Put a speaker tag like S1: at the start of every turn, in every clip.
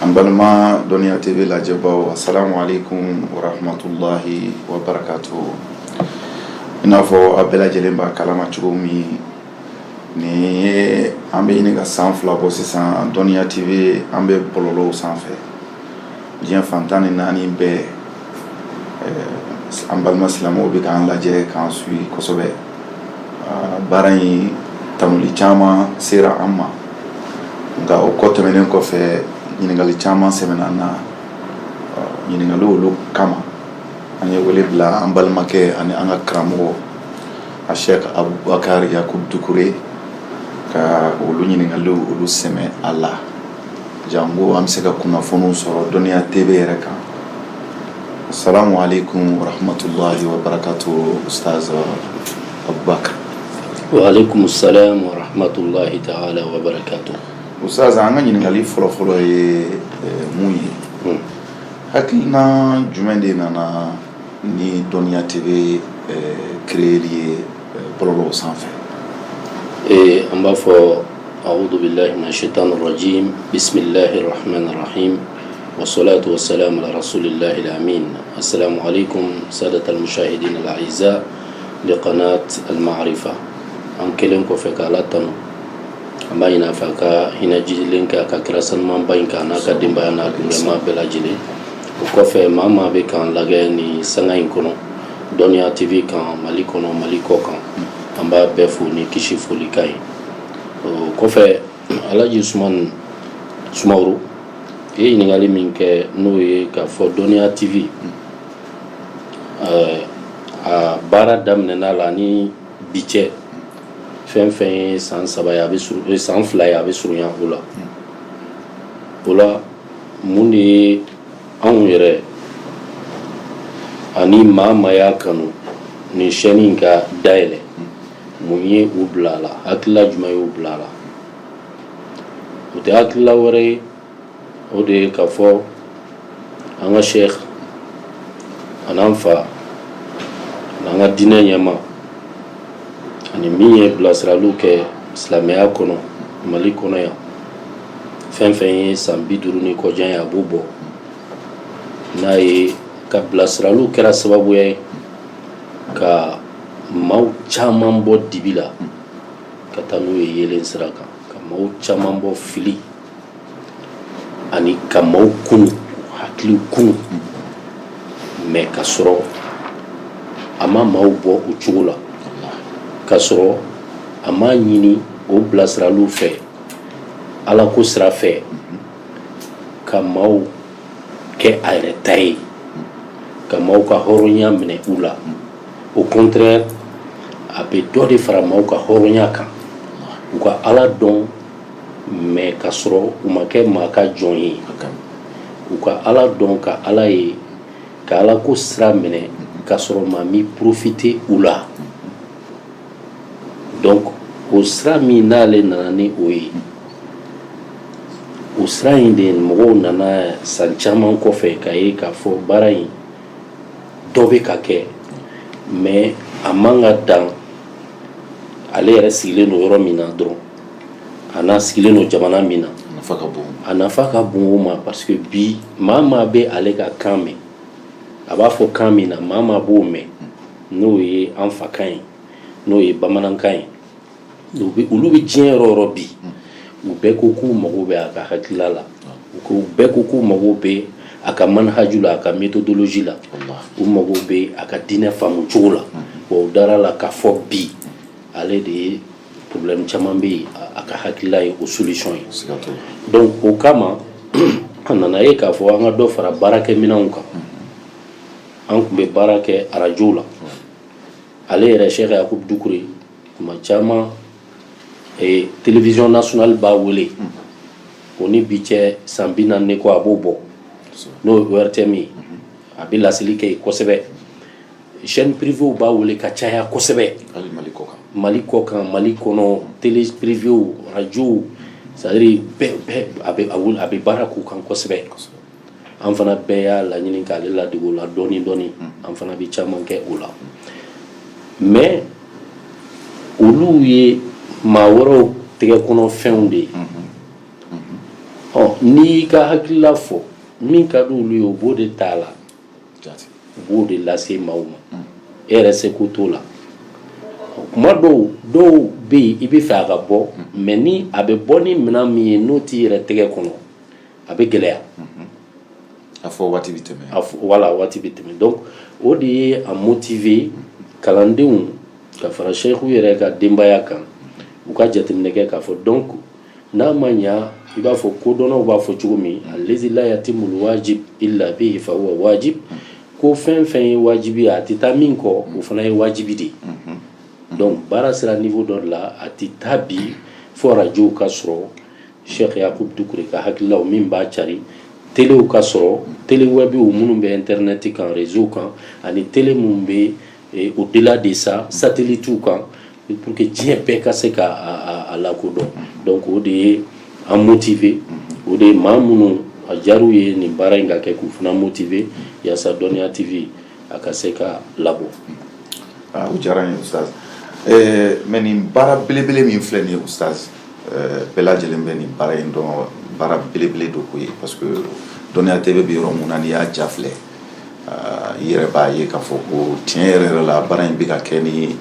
S1: an balima Dɔnniya TV lajɛbaw, assalamu alaikum wa rahmatullahi wa barakatuhu. I n'a fɔ a bɛɛ lajɛlen b'a kalama cogo min, ni ye an bɛ ɲini ka san 2 bɔ sisan Dɔnniya TV an bɛ bɔlɔlɔw sanfɛ diɲɛ fantan ni 4 bɛɛ an balima silamɛw bɛ k'an lajɛ k'an suit kosɛbɛ. Baara in tanuli caman sera an ma, nka o kɔ tɛmɛnen kɔfɛ ɲininkali caman sɛmɛna na. Ɲininkali olu kama an ye wele bila an balimakɛ ani an ka karamɔgɔ a Sheikh Abubakar Yakub Dukure ka olu ɲininkaliw olu sɛmɛ a la, jango an bɛ se ka kunnafoniw sɔrɔ Dɔnniya TV yɛrɛ kan. Assalamu alaikum wa rahmatullahi wa barakatuhu, Ustaz Abubakar.
S2: Wa alaikum salam wa rahmatullahi ta'ala wa barakatuh.
S1: Ustaz, an ka ɲininkali fɔlɔfɔlɔ ye mun ye? Hakilina jumɛn de nana ni Dɔnniya TV créeli ye bɔlɔlɔw sanfɛ?
S2: An b'a fɔ a'udhu billahi minash shaitanir rajim, bismillahir rahmanir rahim, wassalatu wassalamu ala rasulillahi al-amin. Assalamu alaikum sadatal mushahidin al-a'izza liqanat al-ma'rifa. An kelen kɔfɛ k'Ala tanu, an b'a ɲini a fɛ a ka hinɛ jidilen kɛ a ka kira sanumanba in kan n'a ka denbaya n'a dungɛma bɛɛ lajɛlen. O kɔfɛ maa maa bɛ k'an lajɛ ni sanga in kɔnɔ Dɔnniya TV kan, Mali kɔnɔ Mali kɔ kan, an b'a bɛɛ fo ni kisi foli kan ye. O kɔfɛ Alaji Sumaworo ye ɲininkali min kɛ n'o ye k'a fɔ Dɔnniya TV a baara daminɛna la ni bi cɛ fɛn fɛn ye san 2 ye a bɛ surunya o la. O la mun de ye anw yɛrɛ ani maa y'a kanu ni chaîne in ka dayɛlɛ, mun ye u bila a la, hakilila jumɛn y'u bila a la? O tɛ hakilila wɛrɛ ye, o de ye k'a fɔ an ka Sheikh an'an fa n'an ka diinɛ ɲɛma ani min ye bilasiraliw kɛ silamɛya kɔnɔ Mali kɔnɔ yan, fɛn fɛn ye san 50 ni kɔjan ye a b'o bɔ, n'a ye ka bilasiraliw kɛra sababuya ye ka maaw caman bɔ dibi la ka taa n'u ye yelen sira kan, ka maaw caman bɔ fili ani ka maaw kunu hakiliw kunu, mais ka sɔrɔ a ma maaw bɔ o cogo la, ka sɔrɔ a ma ɲini o bilasiraliw fɛ Ala ko sira fɛ ka maaw kɛ a yɛrɛ ta ye, ka maaw ka hɔrɔnya minɛ u la. Au contraire, a bɛ dɔ de fara maaw ka hɔrɔnya kan, u ka Ala dɔn mais ka sɔrɔ u ma kɛ maa ka jɔn ye, u ka Ala dɔn ka Ala ye, ka Ala ko sira minɛ ka sɔrɔ maa mi profiter u la. Donc o sira min n'ale nana ni o ye, o sira in de mɔgɔw nana san caman kɔfɛ k'a ye k'a fɔ baara in dɔ bɛ ka kɛ, mais a man ka dan ale yɛrɛ sigilen don yɔrɔ min na dɔrɔn, a n'a sigilen don jamana min na, a nafa ka bon o ma, parce que bi maa bɛ ale ka kan mɛn, a b'a fɔ kan min na maa b'o mɛn, n'o ye an fa kan ye, n'o ye bamanankan ye. Olu bɛ diɲɛ yɔrɔ yɔrɔ bi, u bɛɛ ko k'u mago bɛ a ka hakilila la, u bɛɛ ko k'u mago bɛ a ka manhaju la, a ka méthodologie la, u mago bɛ a ka diinɛ faamu cogo la. Wa u dara la k'a fɔ bi ale de ye problème caman bɛ yen a ka hakilila ye o solution ye. Donc o kama a nana ye k'a fɔ an ka dɔ fara baarakɛminɛnw kan. An tun bɛ baara kɛ arajow la, ale yɛrɛ Sheikh Yakub Dukure tuma caman télévision nationale b'a wele, o ni bi cɛ san 40 ko a b'o bɔ, n'o ye ORTM ye, a bɛ laseli kɛ yen kosɛbɛ. Chaîne privée b'a wele ka caya kosɛbɛ, Mali kɔ kan, Mali kɔnɔ, télé privée radio, c'est à dire a bɛ baara k'u kan kosɛbɛ. An fana bɛɛ y'a laɲini k'ale ladege o la dɔɔni dɔɔni, an fana bɛ caman kɛ o la, mais olu ye maa wɛrɛw tɛgɛ kɔnɔ fɛnw de ye. n'i ka hakilila fɔ min ka d'olu ye o b'o de t'a la u b'o de lase maaw ma e yɛrɛ seko t'o la kuma dɔw bɛ yen i bɛ fɛ a ka bɔ mais ni a bɛ bɔ ni minɛn min ye n'o t'i yɛrɛ tɛgɛ kɔnɔ a bɛ gɛlɛya
S1: a fɔ waati bɛ tɛmɛ
S2: voilà waati bɛ tɛmɛ donc o de ye a motiver kalandenw ka fara seyiku yɛrɛ ka denbaya kan u ka jateminɛ kɛ k'a fɔ donc n'a ma ɲa i b'a fɔ kodɔnnaw b'a fɔ cogo min allazi la yatimul wajib illa bihi fa huwa wajib ko fɛn fɛn ye wajibi ye a tɛ taa min kɔ o fana ye wajibi de ye donc baara sera niveau dɔ de la a tɛ taa bi fo arajow ka sɔrɔ Cheikh Yakubu Dukure ka hakililaw min b'a cari telew ka sɔrɔ tele webiw minnu bɛ internet kan réseau kan ani tele minnu bɛ au-delà de ça satellite kan pour que diɲɛ bɛɛ ka se ka a lakodɔn donc o de ye an motiver o de ye maa minnu a diyar'u ye nin baara in ka kɛ k'u fana motiver yaasa Dɔnniya TV a ka se ka labɔ.
S1: o diyara n ye ustaz mais nin baara belebele min filɛ nin ye ustaz bɛɛ lajɛlen bɛ nin baara in dɔn baara belebele do ko ye parce que Dɔnniya TV bɛ yɔrɔ mun na n'i y'a ja filɛ i yɛrɛ b'a ye k'a fɔ ko tiɲɛ yɛrɛ la baara in bɛ ka kɛ ni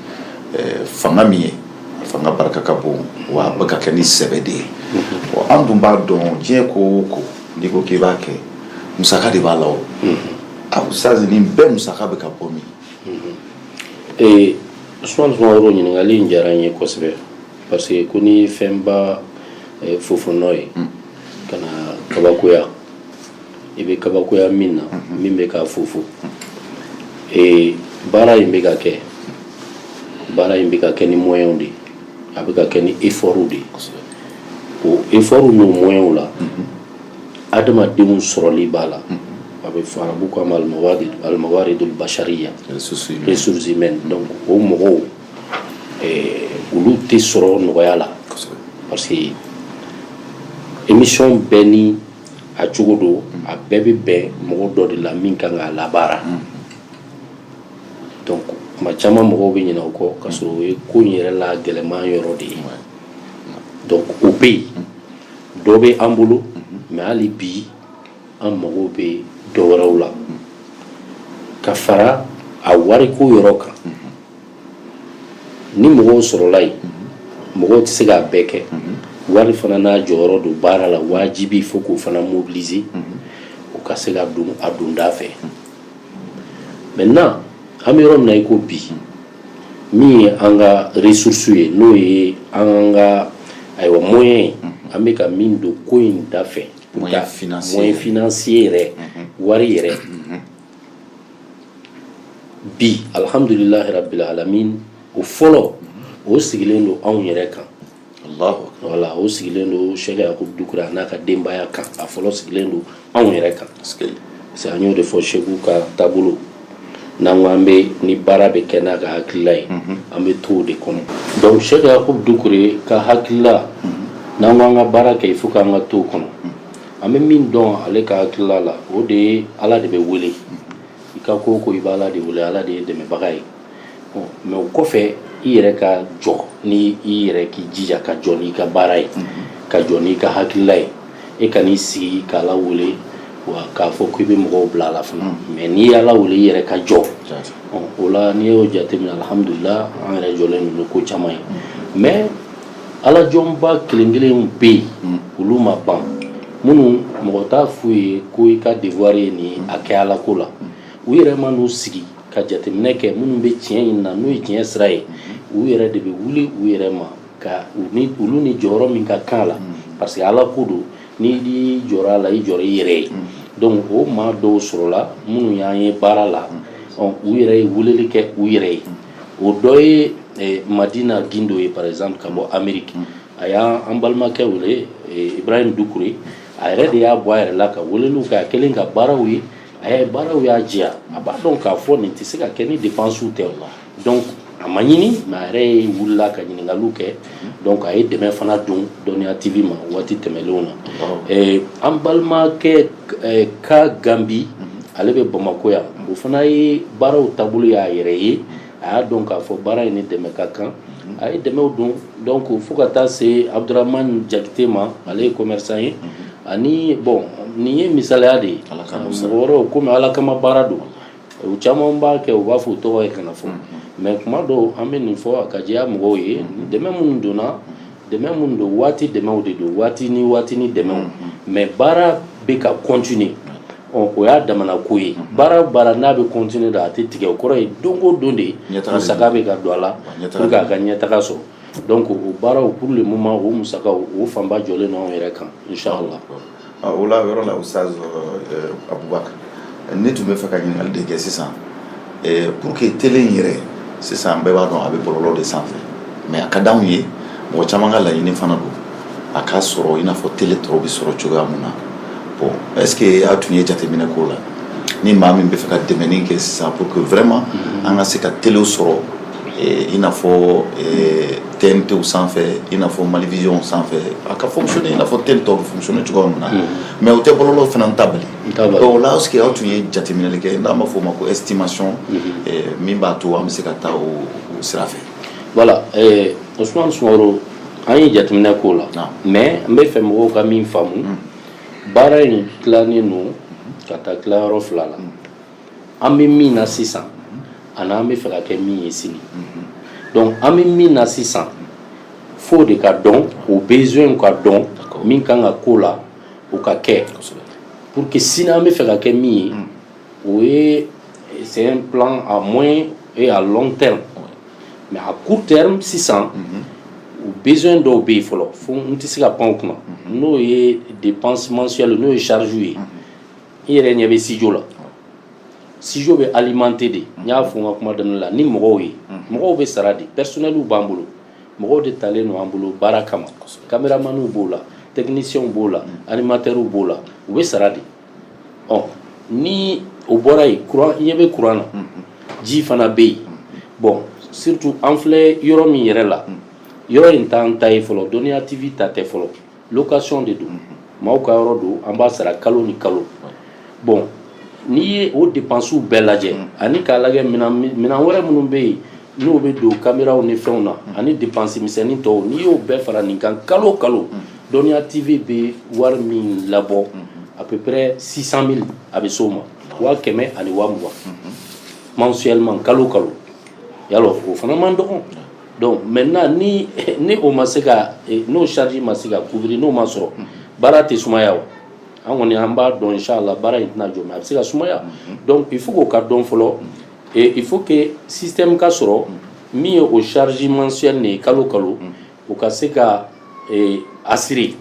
S1: fanga min ye fanga barika ka bon wa a bɛ ka kɛ ni sɛbɛ de ye an dun b'a dɔn diɲɛ ko o ko n'i ko k'i b'a kɛ musaka de b'a la o ustaz nin bɛɛ musaka bɛ ka bɔ min
S2: Sumaworo ɲininkali in diyara n ye kosɛbɛ parce que ko ni fɛnba fofonɔ ye ka na kabakoya i bɛ kabakoya min na min bɛ k'a fofo baara in bɛ ka kɛ ni moyens de a bɛ ka kɛ ni effort de o effort n'o moyens la adamadenw sɔrɔli b'a la a bɛ fɔ arabu ko ma al-mawaridul bashariya ressources humaines donc o mɔgɔw olu tɛ sɔrɔ nɔgɔya la parce que émission bɛɛ ni a cogo do a bɛɛ bɛ bɛn mɔgɔ dɔ de la min kan k'a labaara donc kuma caman mɔgɔw bɛ ɲinɛ o kɔ ka sɔrɔ o ye ko in yɛrɛ la gɛlɛman yɔrɔ de ye donc o bɛ yen dɔ bɛ an bolo mais hali bi an mago bɛ dɔ wɛrɛw la ka fara a wariko yɔrɔ kan ni mɔgɔw sɔrɔla yen mɔgɔw tɛ se k'a bɛɛ kɛ wari fana n'a jɔyɔrɔ don baara la wajibi fo k'o fana mobiliser o ka se ka don a donda fɛ maintenant an bɛ yɔrɔ min na i ko bi min ye an ka ressources ye n'o ye an ka ayiwa moyen ye an bɛ ka min don ko in da fɛ moyen financier yɛrɛ wari yɛrɛ bi alhamdulilahi rabbil alamin o fɔlɔ o sigilen don anw yɛrɛ kan voilà o sigilen don Cheikh Yakubu Dukure a n'a ka denbaya kan a fɔlɔ sigilen don anw yɛrɛ kan parce que an y'o de fɔ Cheikh ka taabolo n'an ko an bɛ ni baara bɛ kɛ n'a ka hakilila ye an bɛ to o de kɔnɔ donc Cheikh Yakubu Dukure ka hakilila n'an ko an ka baara kɛ il faut k'an ka to o kɔnɔ an bɛ min dɔn ale ka hakilila la o de ye Ala de bɛ wele i ka ko o ko i bɛ Ala de wele Ala de ye dɛmɛbaga ye mais o kɔfɛ i yɛrɛ ka jɔ ni i yɛrɛ k'i jija ka jɔ n'i ka baara ye ka jɔ n'i ka hakilila ye e ka n'i sigi k'Ala wele wa k'a fɔ k'i bɛ mɔgɔw bila a la fana mais n'i y'Ala wele i yɛrɛ ka jɔ o la n'i y'o jateminɛ alhamdulilah an yɛrɛ jɔlen don ni ko caman ye mais Ala jɔnba kelen kelenw bɛ yen olu ma ban minnu mɔgɔ t'a f'u ye ko i ka devoir ye nin a kɛ Ala ko la u yɛrɛ ma n'u sigi ka jateminɛ kɛ minnu bɛ tiɲɛ in na n'o ye tiɲɛ sira ye u yɛrɛ de bɛ wuli u yɛrɛ ma ka olu ni jɔyɔrɔ min ka kan la parce que Ala ko don n'i jɔra a la i jɔra i yɛrɛ ye donc o maa dɔw sɔrɔla minnu y'an ye baara la u yɛrɛ ye weleli kɛ u yɛrɛ ye o dɔ ye Madina Gindo ye par exemple ka bɔ Amérique a y'an balimakɛ wele Ibrahim Dukure a yɛrɛ de y'a bɔ a yɛrɛ la ka weleliw kɛ a kɛlen ka baaraw ye a ye baaraw y'a diya a b'a dɔn k'a fɔ nin tɛ se ka kɛ ni dépenses tɛ o la donc a ma ɲini mais a yɛrɛ ye wulila ka ɲininkaliw kɛ donc a ye dɛmɛ fana don Dɔnniya TV ma waati tɛmɛnlenw na an balimakɛ ka Gambi ale bɛ Bamako yan o fana ye baaraw taabolo y'a yɛrɛ ye a y'a dɔn k'a fɔ baara in ni dɛmɛ ka kan a ye dɛmɛw don donc fo ka taa se Abdurahmane Jakite ma ale ye commerçant ye ani bon ni ye misaliya de mɔgɔ komi ala kama baara don u caman b'a kɛ u b'a fɔ tɔgɔ ye kana fɔ mais kuma dɔw an bɛ nin fɔ a ka diya mɔgɔw ye dɛmɛ minnu donna dɛmɛ minnu don waati dɛmɛw de don waati ni dɛmɛw mais baara bɛ ka continuer o y'a damana ko ye baara n'a bɛ continuer da a tɛ tigɛ o kɔrɔ ye don o don de musaka bɛ ka don a la pour que a ka ɲɛtaga sɔrɔ donc o baaraw pour le moment o musakaw o fanba jɔlen don anw yɛrɛ kan inchallah
S1: o la yɔrɔ la Ustaz Abubakar ne tun bɛ fɛ ka ɲininkali de kɛ sisan pour que télé in yɛrɛ sisan bɛɛ b'a dɔn a bɛ bɔlɔlɔ de sanfɛ mais a ka d'anw ye mɔgɔ caman ka laɲini fana don a ka sɔrɔ i n'a fɔ télé tɔw bɛ sɔrɔ cogoya min na bon est ce que a tun ye jateminɛ k'o la ni maa min bɛ fɛ ka dɛmɛni kɛ sisan pour que vraiment an ka se ka télé sɔrɔ i n'a fɔ TNT sanfɛ i n'a fɔ Malivision sanfɛ a ka fonctionner i n'a fɔ télé tɔw bɛ fonctionner cogoya min na mais o tɛ bɔlɔlɔ fana ta bali donc là est ce que aw tun ye jateminɛli kɛ n'an b'a fɔ o ma ko estimation min b'a to an bɛ se ka taa o sira fɛ
S2: voilà Ousmane Soumaoro an ye jateminɛ k'o la mais n bɛ fɛ mɔgɔw ka min faamu baara in tilanen don ka taa tilayɔrɔ fila la an bɛ min na sisan ani an bɛ fɛ ka kɛ min ye sini donc an bɛ min na sisan fo de ka dɔn o besoin ka dɔn min kan ka k'o la o ka kɛ pour que sini an bɛ fɛ ka kɛ min ye o ye c'est un plan à moyen et à long terme mais à court terme sisan o besoin dɔw bɛ yen fɔlɔ fo n tɛ se ka pan o kunna n'o ye dépense mensuelle n'o ye charge ye i yɛrɛ ɲɛ bɛ studio la studio bɛ alimenté de n y'a fɔ n ka kuma daminɛ la ni mɔgɔw ye mɔgɔw bɛ sara de personnels b'an bolo mɔgɔw de talen don an bolo baara kama caméramaniw b'o la techniciens b'o la animateurs b'o la u bɛ sara de ni o bɔra yen courant i ɲɛ bɛ courant na ji fana bɛ yen bon surtout an filɛ yɔrɔ min yɛrɛ la yɔrɔ in t'an ta ye fɔlɔ Dɔnniya TV ta tɛ fɔlɔ location de don maaw ka yɔrɔ don an b'a sara kalo ni kalo bon n'i ye o dépenses bɛɛ lajɛ ani k'a lajɛ minɛn wɛrɛ minnu bɛ yen n'o bɛ don caméraw ni fɛnw na ani dépenses misɛnnin tɔw n'i y'o bɛɛ fara nin kan kalo o kalo Dɔnniya TV bɛ wari min labɔ à peu près 600 000 a bɛ s'o ma 100 ani 20 mensuellement kalo o kalo yalɔ o fana man dɔgɔ donc maintenant ni o ma se ka n'o charge ma se ka couvrir n'o ma sɔrɔ baara tɛ sumaya wa an kɔni an b'a dɔn inchallah baara in tɛna jɔ mais a bɛ se ka sumaya donc il faut k'o ka dɔn fɔlɔ et il faut que système ka sɔrɔ min ye o charge mensuel nin ye kalo o kalo o ka se ka assurer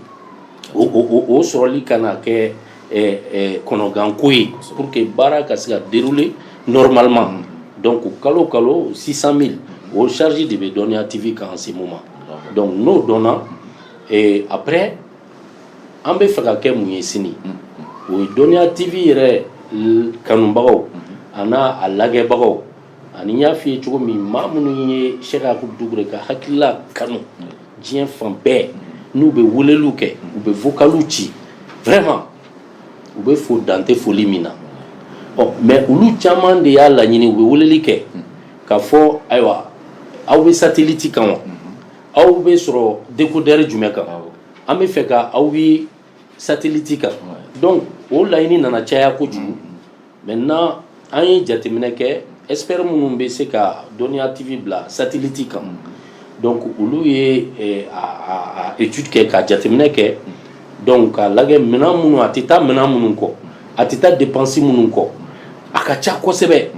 S2: o sɔrɔli kana kɛ kɔnɔganko ye pour que baara ka se ka dérouler normalement donc kalo o kalo 600 000 o charge de bɛ Dɔnniya TV kan en ce moment donc n'o dɔnna après an bɛ fɛ ka kɛ mun ye sini o ye Dɔnniya TV yɛrɛ kanubagaw a n'a a lagɛbagaw ani n y'a f'i ye cogo min maa minnu ye Cheikh Yakubu Dukure ka hakilila kanu diɲɛ fan bɛɛ n'u bɛ weleliw kɛ u bɛ vocaliw ci vraiment u bɛ fo dante foli min na mais olu caman de y'a laɲini u bɛ weleli kɛ ka fɔ ayiwa aw bɛ satellite kan wa aw bɛ sɔrɔ décodeur jumɛn kan an bɛ fɛ ka aw ye satellite kan donc o laɲini nana caya kojugu maintenant an ye jateminɛ kɛ expert minnu bɛ se ka Dɔnniya TV bila satellite kan donc olu ye étude kɛ ka jateminɛ kɛ donc ka lajɛ minɛn minnu a tɛ taa minɛn minnu kɔ a tɛ taa dépense minnu kɔ a ka ca kosɛbɛ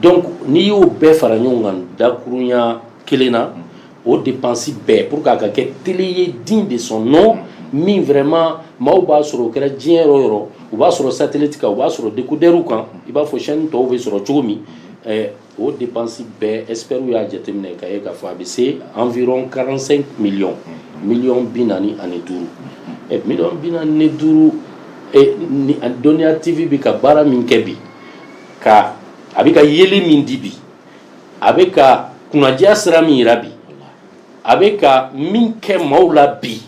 S2: donc n'i y'o bɛɛ fara ɲɔgɔn kan dakurunya kelen na o dépense bɛɛ pour que a ka kɛ télé ye digne de son nom min vraiment maaw b'a sɔrɔ o kɛra diɲɛ yɔrɔ o yɔrɔ u b'a sɔrɔ satellite kan u b'a sɔrɔ décodeur kan i b'a fɔ chaîne tɔw bɛ sɔrɔ cogo min o dépense bɛɛ experts y'a jateminɛ k'a ye k'a fɔ a bɛ se environ 45 millions millions 45 millions 45 ni Dɔnniya TV bɛ ka baara min kɛ bi ka a bɛ ka yeli min di bi a bɛ ka kunnadiya sira min yira bi a bɛ ka min kɛ maaw la bi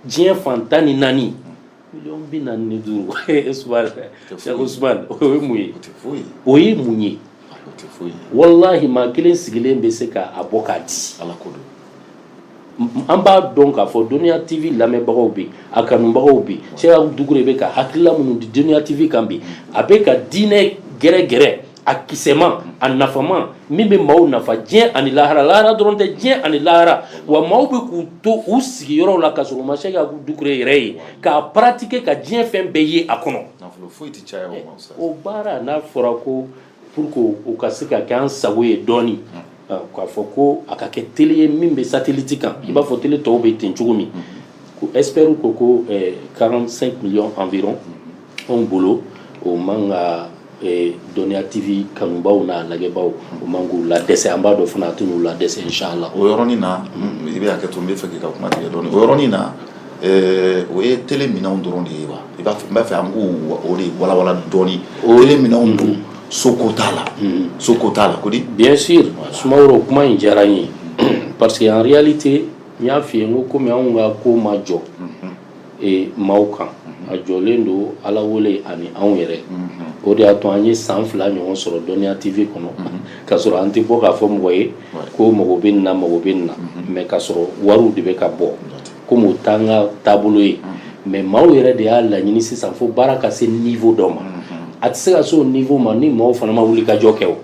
S2: diɲɛ fan 14 millions 45 Cheikh Ousmane o ye mun ye o ye mun ye wallahi maa kelen sigilen bɛ se ka a bɔ k'a di an b'a dɔn k'a fɔ Doniya TV lamɛnbagaw bɛ a kanubagaw bɛ Cheikh Abdou Doucouré bɛ ka hakilila minnu di Doniya TV kan bi a bɛ ka diinɛ gɛrɛgɛrɛ a kisɛma a nafama min bɛ maaw nafa diɲɛ ani lahara lahara dɔrɔn tɛ diɲɛ ani lahara wa maaw bɛ k'u to u sigiyɔrɔw la ka sɔrɔ u ma Cheikh Abdou Doucouré yɛrɛ ye k'a pratiquer ka diɲɛ fɛn bɛɛ ye a kɔnɔ o baara n'a fɔra ko pour que u ka se ka kɛ an sago ye dɔɔni k'a fɔ ko a ka kɛ télé ye min bɛ satellite kan i b'a fɔ télé tɔw bɛ ten cogo min ko expert ko 45 millions environ anw bolo o man ka Doniya TV kanubaw n'a lajɛbaw o man k'u la dɛsɛ an b'a dɔn fana a tɛn'u la dɛsɛ inchallah
S1: o yɔrɔnin na i bɛ hakɛ to n bɛ fɛ k'i ka kuma tigɛ dɔɔni o yɔrɔnin na o ye télé minɛnw dɔrɔn de ye wa i b'a fɔ n b'a fɛ an k'o o de walawala dɔɔni télé minɛnw don soko t'a la ko di
S2: bien sûr Sumaworo kuma in diyara n ye parce que en réalité n y'a f'i ye n ko komi anw ka ko ma jɔ maaw kan a jɔlen don Ala wele ani anw yɛrɛ o de y'a to an ye san 2 ɲɔgɔn sɔrɔ Doniya TV kɔnɔ ka sɔrɔ an tɛ bɔ k'a fɔ mɔgɔ ye ko mago bɛ nin na mais ka sɔrɔ wariw de bɛ ka bɔ komi o t'an ka taabolo ye mais maaw yɛrɛ de y'a laɲini sisan fo baara ka se niveau dɔ ma a tɛ se ka se o niveau ma ni maaw fana ma wuli ka jɔ kɛ o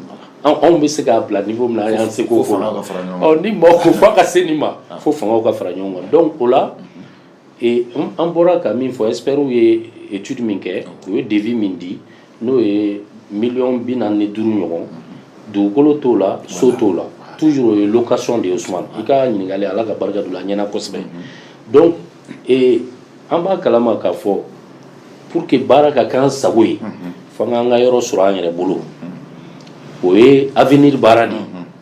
S2: anw bɛ se k'a bila niveau min na an y'an seko fɔ ni maaw ko f'a ka se nin ma fo fangaw ka fara ɲɔgɔn kan donc o la an bɔra ka min fɔ experts ye étude min kɛ u ye devis min di n'o ye 45 ɲɔgɔn dugukolo t'o la so t'o la toujours o ye location de ye Ousmane i ka ɲininkali Ala ka barika don a ɲɛna kosɛbɛ donc an b'a kalama k'a fɔ pour que baara ka k'an sago ye f'an k'an ka yɔrɔ sɔrɔ an yɛrɛ bolo o ye avenir baara de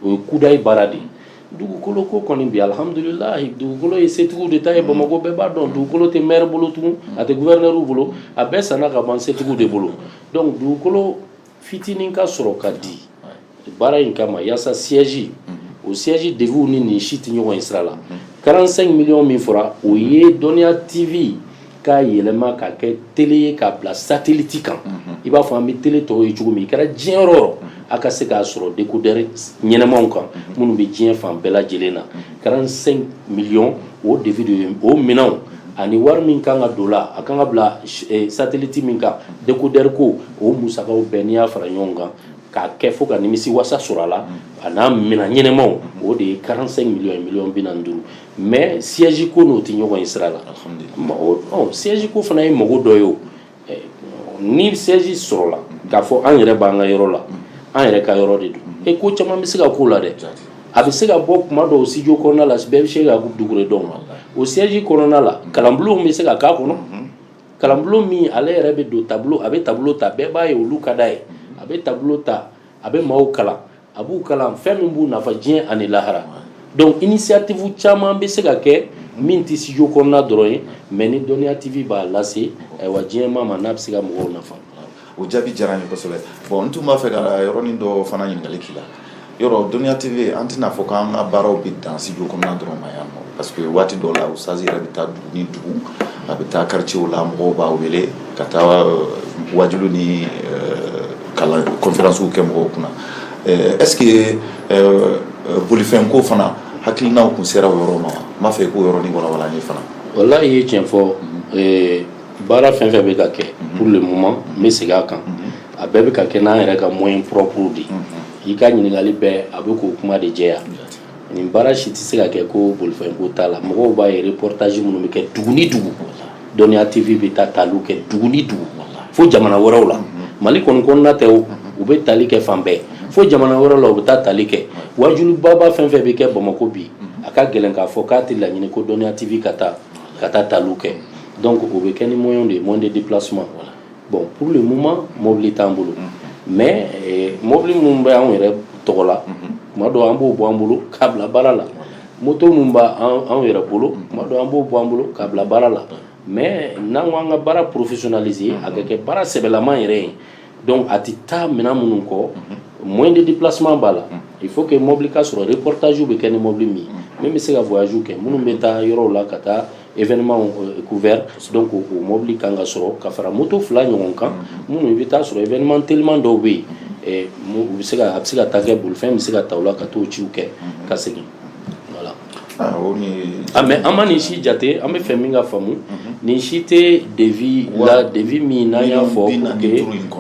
S2: o ye kudayi baara de dugukolo ko kɔni bi alhamdulilahi dugukolo ye setigiw de ta ye Bamako bɛɛ b'a dɔn dugukolo tɛ maire bolo tugun a tɛ gouverneur bolo a bɛɛ sanna ka ban setigiw de bolo donc dugukolo fitinin ka sɔrɔ ka di baara in kama yaasa siège o siège devis ni nin si tɛ ɲɔgɔn ye sira la 45 millions min fɔra o ye Doniya TV ka yɛlɛma ka kɛ télé ye k'a bila satellite kan i b'a fɔ an bɛ télé tɔw ye cogo min i kɛra diɲɛ yɔrɔ yɔrɔ a ka se k'a sɔrɔ décodeur ɲɛnamaw kan minnu bɛ diɲɛ fan bɛɛ lajɛlen na 45 millions o devis de ye o minɛnw ani wari min kan ka don la a kan ka bila satellite min kan décodeur ko o musakaw bɛɛ n'i y'a fara ɲɔgɔn kan k'a kɛ fo ka nimisi wasa sɔrɔ a la a n'a minɛn ɲɛnamaw o de ye 45 millions millions 45 mais siège ko n'o tɛ ɲɔgɔn ye sira la siège ko fana ye mago dɔ ye o ni siège sɔrɔ la k'a fɔ an yɛrɛ b'an ka yɔrɔ la an yɛrɛ ka yɔrɔ de don ko caman bɛ se ka k'o la dɛ a bɛ se ka bɔ kuma dɔw studio kɔnɔna la bɛɛ bɛ se ka Doucouré dɔn o siège kɔnɔna la kalanbulon bɛ se ka k'a kɔnɔ kalanbulon min ale yɛrɛ bɛ don tableau a bɛ tableau ta bɛɛ b'a ye olu ka d'a ye a bɛ tableau ta a bɛ maaw kalan a b'u kalan fɛn min b'u nafa diɲɛ ani lahara donc initiative caman bɛ se ka kɛ min tɛ studio kɔnɔna dɔrɔn ye mais ni Doniya TV b'a lase wa diɲɛ maa ma n'a bɛ se ka mɔgɔw nafa
S1: o jaabi diyara n ye kosɛbɛ bon n tun b'a fɛ ka yɔrɔnin dɔ fana ɲininkali k'i la yɔrɔ Doniya TV an tɛna fɔ k'an ka baaraw bɛ dan studio kɔnɔna dɔrɔn ma yan nɔ parce que waati dɔw la Ustaz yɛrɛ bɛ taa dugu ni dugu a bɛ taa quartier la mɔgɔw b'a wele ka taa wajulu ni kalan conférence kɛ mɔgɔw kunna est-ce que bolifɛn ko fana hakilinaw kun sera o yɔrɔ ma n b'a fɛ k'o yɔrɔnin walawala n ye fana
S2: wallahi i ye tiɲɛ fɔ baara fɛn fɛn bɛ ka kɛ pour le moment n bɛ segin a kan a bɛɛ bɛ ka kɛ n'an yɛrɛ ka moyen propre de i ka ɲininkali bɛɛ a bɛ k'o kuma de jɛya nin baara si tɛ se ka kɛ ko bolifɛn ko t'a la mɔgɔw b'a ye reportage minnu bɛ kɛ dugu ni dugu Doniya TV bɛ taa taliw kɛ dugu ni dugu fo jamana wɛrɛw la Mali kɔni kɔnɔna tɛ o u bɛ tali kɛ fan bɛɛ fo jamana wɛrɛw la u bɛ taa tali kɛ wajulu baba fɛn fɛn bɛ kɛ Bamako bi a ka gɛlɛn k'a fɔ k'a tɛ laɲini ko Doniya TV ka taa taliw kɛ donc o bɛ kɛ ni moyen de déplacement bon pour le moment mobili t'an bolo mais mobili minnu bɛ anw yɛrɛ tɔgɔ la tuma dɔw an b'o bɔ an bolo k'a bila baara la moto minnu b'anw yɛrɛ bolo tuma dɔw an b'o bɔ an bolo k'a bila baara la mais n'an ko an ka baara professionnaliser a ka kɛ baara sɛbɛlaman yɛrɛ ye donc a tɛ taa minɛn minnu kɔ moyen de déplacement b'a la il faut que mobili ka sɔrɔ reportage bɛ kɛ ni mobili min min bɛ se ka voyage kɛ minnu bɛ taa yɔrɔw la ka taa événement couvert donc o mobili kan ka sɔrɔ ka fara moto 2 ɲɔgɔn kan minnu i bɛ taa sɔrɔ événement tellement dɔw bɛ yen a bɛ se ka taa kɛ bolifɛn bɛ se ka ta o la ka t'o ciw kɛ ka segin voilà mais an ma nin si jate an bɛ fɛ min ka faamu nin si tɛ devis min n'an y'a fɔ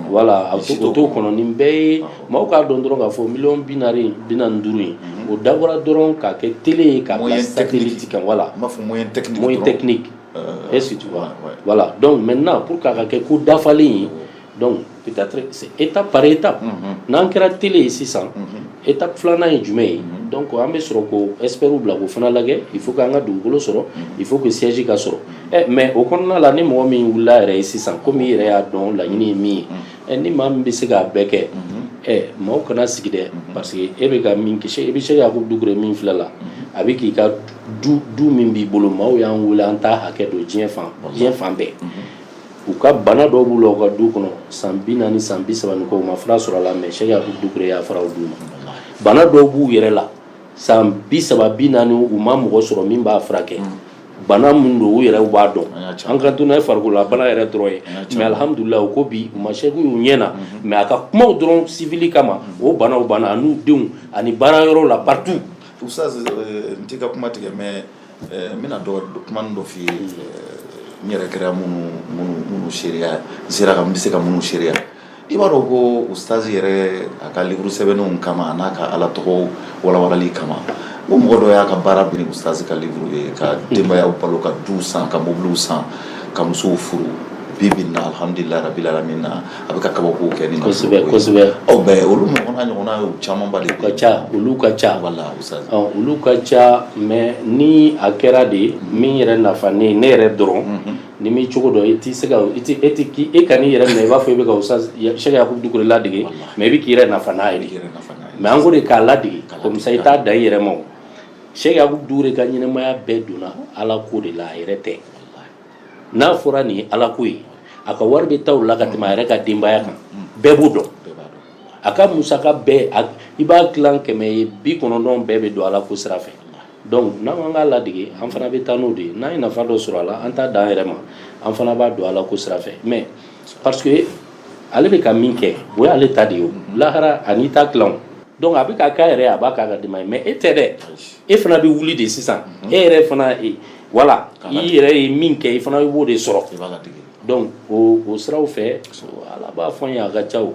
S2: voilà o t'o kɔnɔ nin bɛɛ ye maaw k'a dɔn dɔrɔn k'a fɔ 45 in o dabɔra dɔrɔn k'a kɛ télé ye k'a bila satellite kan voilà moyen technique est-ce que tu vois voilà donc maintenant pour k'a ka kɛ ko dafalen ye donc peut-être c'est étape par étape n'an kɛra télé ye sisan étape filanan ye jumɛn ye donc an bɛ sɔrɔ ko experts bila k'o fana lajɛ il faut k'an ka dugukolo sɔrɔ il faut que siège ka sɔrɔ mais o kɔnɔna la ni mɔgɔ min wulila yɛrɛ ye sisan komi i yɛrɛ y'a dɔn laɲini ye min ye ni maa min bɛ se k'a bɛɛ kɛ maaw kana sigi dɛ parce que e bɛ ka min kɛ i bɛ se k'a ko dugukolo min filɛ la a bɛ k'i ka du min b'i bolo maaw y'an wele an t'a hakɛ dɔn diɲɛ fan bɛɛ u ka bana dɔw b'u la u ka du kɔnɔ san 40 san 30 ni kɔ u ma fura sɔrɔ a la mais sɛ y'a ko dugukolo y'a fara u d'u ma bana dɔw b'u yɛrɛ la san 30 40 u ma mɔgɔ sɔrɔ min b'a furakɛ bana min don u yɛrɛ b'a dɔn an ka to n'a ye farikolo la bana yɛrɛ dɔrɔn ye mais alhamdulillah u ko bi u ma se k'u ɲɛ na mais a ka kumaw dɔrɔn civili kama o banaw banna a n'u denw ani baara yɔrɔ la partout
S1: Oustaz n t'i ka kuma tigɛ mais n bɛna kuma dɔ f'i ye n yɛrɛ kɛra minnu seereya n sera ka n bɛ se ka minnu seereya i b'a dɔn ko Oustaz yɛrɛ a ka livre sɛbɛnninw kama a n'a ka Ala tɔgɔ walawalali kama ko mɔgɔ dɔ y'a ka baara biri Oustaz ka livre ye ka denbayaw balo ka duw san ka mobiliw san ka musow furu bibi na alhamdulillah rabbil alamin na a bɛ ka kabako kɛ ni
S2: kosɛbɛ
S1: bɛɛ olu ɲɔgɔnna y'o camanba de
S2: ka ca olu ka ca
S1: voilà Oustaz
S2: olu ka ca mais ni a kɛra de min yɛrɛ nafa ne yɛrɛ dɔrɔn ni mi cogo dɔ i tɛ se ka e ka n'i yɛrɛ minɛ i b'a fɔ i bɛ ka Oustaz Cheikh Yakubu Dukure ladege mais i bɛ k'i yɛrɛ nafa n'a ye mais an ko de k'a ladege comme ça i t'a dan i yɛrɛ ma o Cheikh Yakubu Dukure ka ɲɛnamaya bɛɛ donna Ala ko de la a yɛrɛ tɛ n'a fɔra nin ye Ala ko ye a ka wari bɛ taa o la ka tɛmɛ a yɛrɛ ka denbaya kan bɛɛ b'o dɔn a ka musaka bɛɛ i b'a tilan 90 bɛɛ bɛ don Ala ko sira fɛ donc n'an k'an k'a ladege an fana bɛ taa n'o de ye n'an ye nafa dɔ sɔrɔ a la an t'a dan an yɛrɛ ma an fana b'a don Ala ko sira fɛ mais parce que ale bɛ ka min kɛ o ye ale ta de ye o lahara ani ta tilan donc a bɛ ka k'a yɛrɛ a b'a k'a ka denbaya mais e tɛ dɛ e fana bɛ wuli de sisan e yɛrɛ fana voilà i yɛrɛ ye min kɛ i fana b'o de sɔrɔ donc o siraw fɛ Ala b'a fɔ an ye a ka ca o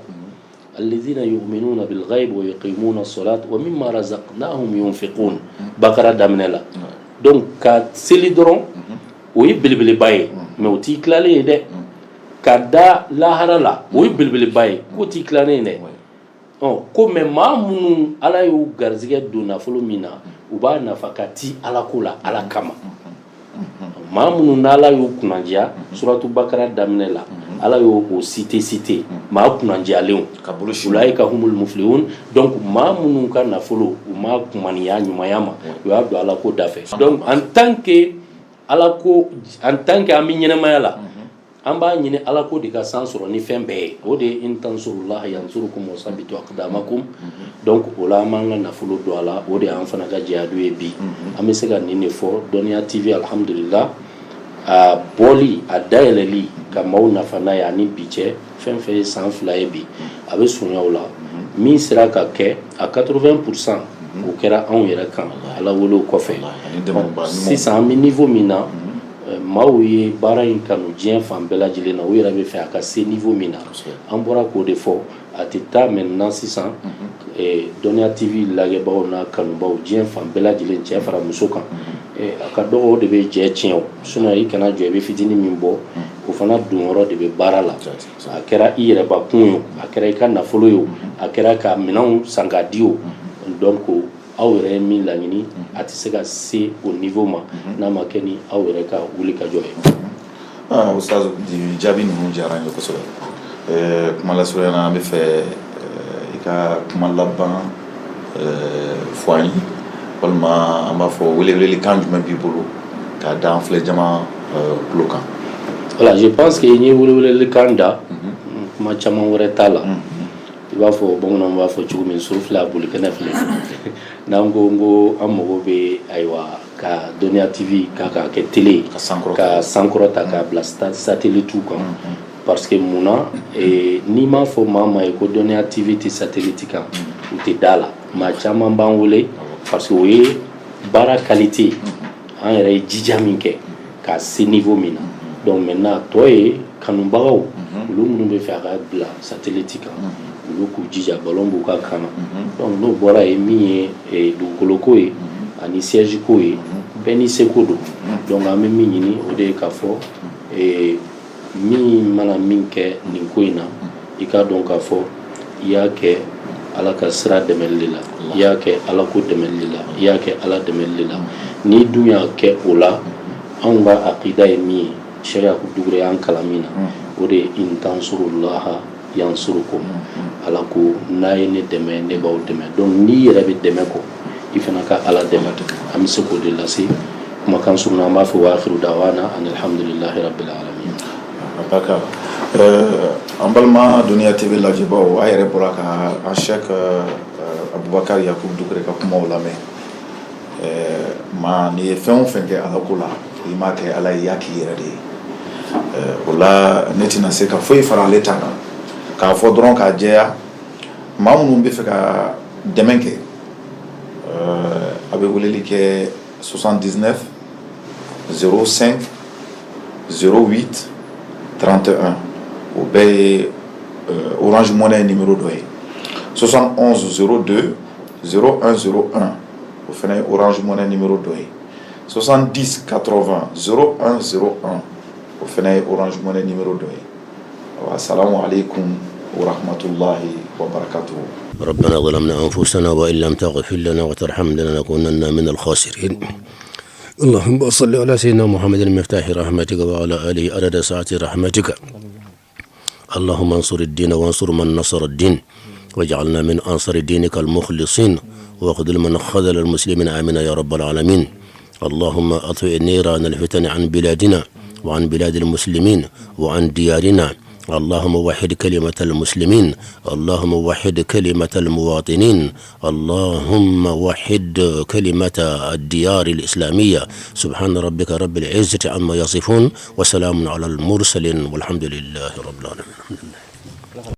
S2: الذين يؤمنون بالغيب ويقيمون الصلاة ومما رزقناهم ينفقون Bakara daminɛ la donc ka seli dɔrɔn o ye belebeleba ye mais o t'i tilalen ye dɛ ka da lahara la o ye belebeleba ye k'o t'i tilalen ye dɛ ko mais maa minnu Ala y'u garizigɛ don nafolo min na u b'a nafa ka ti Ala ko la Ala kama maa minnu n'Ala y'u kunnadiya suratu Bakara daminɛ la Ala y'o cité maa kunnadiyalenw ulaika humul muflihun donc maa minnu ka nafolo u ma kumaniya ɲumanya ma u y'a don Ala ko da fɛ donc en tant que an bɛ ɲɛnamaya la an b'a ɲini Ala ko de ka san sɔrɔ ni fɛn bɛɛ ye o de ye in tansurullaha yansurukum wa sabitu aqdamakum donc o la an b'an ka nafolo don a la o de y'an fana ka jihadu ye bi an bɛ se ka nin de fɔ Dɔnniya TV alhamdulillah a bɔli a dayɛlɛli ka maaw nafa n'a ye ani bi cɛ fɛn fɛn ye san 2 ye bi a bɛ surunya o la min sera ka kɛ a 80% o kɛra anw yɛrɛ kan Ala wele o kɔfɛ sisan an bɛ niveau min na maaw ye baara in kanu diɲɛ fan bɛɛ lajɛlen na u yɛrɛ bɛ fɛ a ka se niveau min na an bɔra k'o de fɔ a tɛ taa maintenant sisan Dɔnniya TV lajɛbagaw n'a kanubaw diɲɛ fan bɛɛ lajɛlen cɛ fara muso kan a ka dɔgɔ o de bɛ jɛ tiɲɛ o sinon i kana jɔ i bɛ fitinin min bɔ o fana donyɔrɔ de bɛ baara la a kɛra i yɛrɛbakun ye a kɛra i ka nafolo ye a kɛra ka minɛnw san k'a di o donc aw yɛrɛ ye min laɲini a tɛ se ka se o niveau ma n'a ma kɛ ni aw yɛrɛ ka wuli ka jɔ ye.
S1: Oustaz jaabi ninnu diyara n ye kosɛbɛ kuma lasurunya na an bɛ fɛ i ka kuma laban fɔ an ye walima an b'a fɔ welewelekan jumɛn b'i bolo k'a da an filɛ jama tulo kan.
S2: Voilà, je pense que n ye welewelekan da kuma caman wɛrɛ t'a la i b'a fɔ bamananw b'a fɔ cogo min so filɛ a boli kɛnɛ filɛ n'an ko n ko an mago bɛ ayiwa ka Dɔnniya TV k'a ka kɛ télé ka sankɔrɔta k'a bila satellite kan parce que munna n'i m'a fɔ maa ma ye ko Dɔnniya TV tɛ satellite kan u tɛ da la maa caman b'an wele parce que o ye baara qualité an yɛrɛ ye jija min kɛ k'a se niveau min na donc maintenant tɔ ye kanubagaw olu minnu bɛ fɛ a ka bila satellite kan olu k'u jija ballon b'u ka kan na donc n'o bɔra ye min ye dugukolo ko ye ani siège ko ye bɛɛ ni seko don donc an bɛ min ɲini o de ye k'a fɔ min mana min kɛ nin ko in na i k'a dɔn k'a fɔ i y'a kɛ ala ka sira dɛmɛli de la i y'a kɛ ala ko dɛmɛli de la i y'a kɛ ala dɛmɛli de la n'i dun y'a kɛ o la anw ka akida ye min ye sariya dugure y'an kalan min na o de ye in tansurullaha yansurukum ala ko n'a ye ne dɛmɛ ne b'aw dɛmɛ donc n'i yɛrɛ bɛ dɛmɛ kɔ i fana ka ala dɛmɛ an bɛ se k'o de lase kumakan suruna an b'a fɔ wa akhiru da'wana alhamdulillahi rabbil alamin.
S1: An balima Duniya TV lajɛbaw a yɛrɛ bɔra ka an Cheick Abubakar Yakubu Dukure ka kumaw lamɛn ma n'i ye fɛn o fɛn kɛ ala ko la i m'a kɛ ala ye i y'a k'i yɛrɛ de ye o la ne tɛna se ka foyi fara ale ta kan k'a fɔ dɔrɔn k'a jɛya maa minnu bɛ fɛ ka dɛmɛ kɛ a bɛ weleli kɛ 79 05 08 31 o bɛɛ ye Orange Money numéro dɔ ye 71 02 0101 o fana ye Orange Money numéro dɔ ye 70 80 0101 o fana ye Orange Money numéro dɔ ye assalamu alaikum wa rahmatullahi wa barakatuh.
S3: ربنا ظلمنا أنفسنا وإن لم تغفر لنا وترحمنا لنكونن من الخاسرين. اللهم صل على سيدنا محمد المفتاح رحمتك وعلى آله عدد ساعة رحمتك. اللهم انصر الدين وانصر من نصر الدين واجعلنا من أنصر دينك المخلصين واخذل من خذل المسلمين آمين يا رب العالمين. اللهم أطفئ نيران الفتن عن بلادنا وعن بلاد المسلمين وعن ديارنا. اللهم وحد كلمة المسلمين. اللهم وحد كلمة المواطنين. اللهم وحد كلمة الديار الإسلامية. سبحان ربك رب العزة عما يصفون وسلام على المرسلين والحمد لله رب العالمين.